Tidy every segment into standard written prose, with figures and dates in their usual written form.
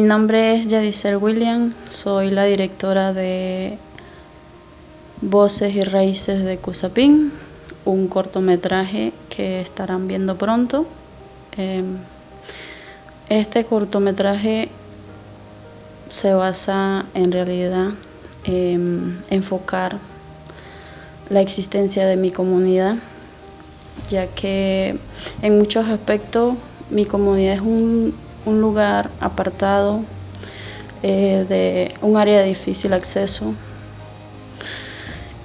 nombre es Yadisel William, soy la directora de Voces y Raíces de Cusapín, un cortometraje que estarán viendo pronto. Este cortometraje se basa en realidad en enfocar la existencia de mi comunidad, ya que en muchos aspectos mi comunidad es un lugar apartado, de un área de difícil acceso.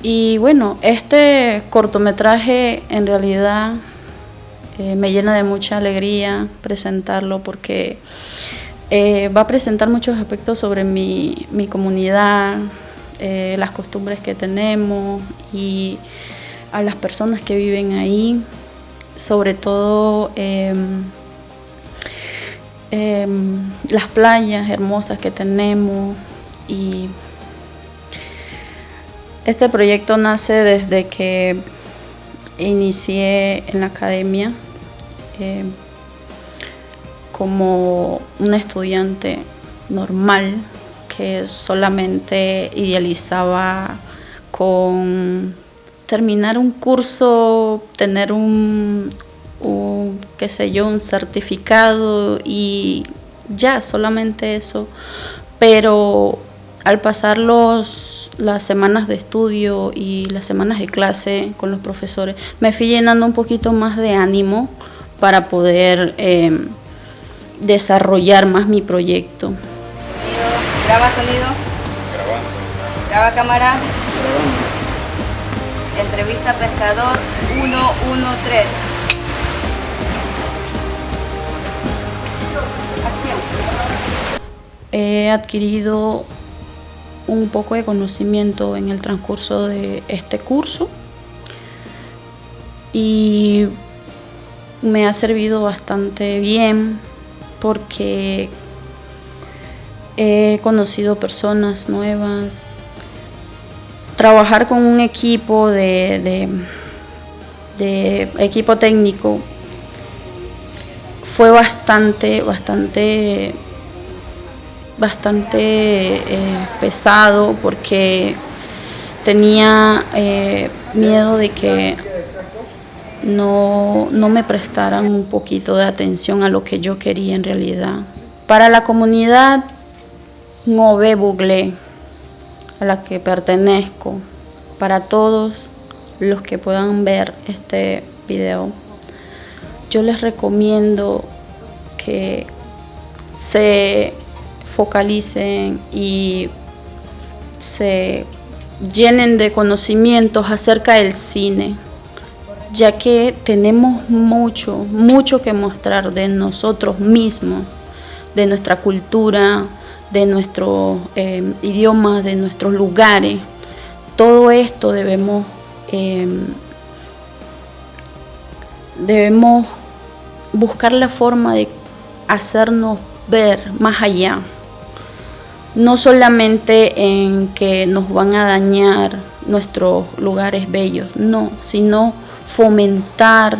Y bueno, este cortometraje en realidad me llena de mucha alegría presentarlo porque va a presentar muchos aspectos sobre mi comunidad, las costumbres que tenemos y a las personas que viven ahí, sobre todo las playas hermosas que tenemos. Y este proyecto nace desde que inicié en la academia como una estudiante normal que solamente idealizaba con terminar un curso, tener un certificado y ya, solamente eso. Pero al pasar las semanas de estudio y las semanas de clase con los profesores, me fui llenando un poquito más de ánimo para poder desarrollar más mi proyecto. ¿Graba sonido? Grabando. ¿Graba cámara? Grabando. Entrevista pescador 113. Acción. He adquirido un poco de conocimiento en el transcurso de este curso y me ha servido bastante bien porque he conocido personas nuevas. Trabajar con un equipo de equipo técnico fue bastante pesado porque tenía miedo de que no me prestaran un poquito de atención a lo que yo quería en realidad. Para la comunidad Ngové Buglé, a la que pertenezco, para todos los que puedan ver este video, yo les recomiendo que se focalicen y se llenen de conocimientos acerca del cine, ya que tenemos mucho que mostrar de nosotros mismos, de nuestra cultura, de nuestros idiomas, de nuestros lugares. Todo esto debemos buscar la forma de hacernos ver más allá. No solamente en que nos van a dañar nuestros lugares bellos, no, sino fomentar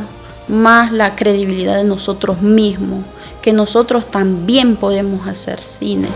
más la credibilidad de nosotros mismos, que nosotros también podemos hacer cine.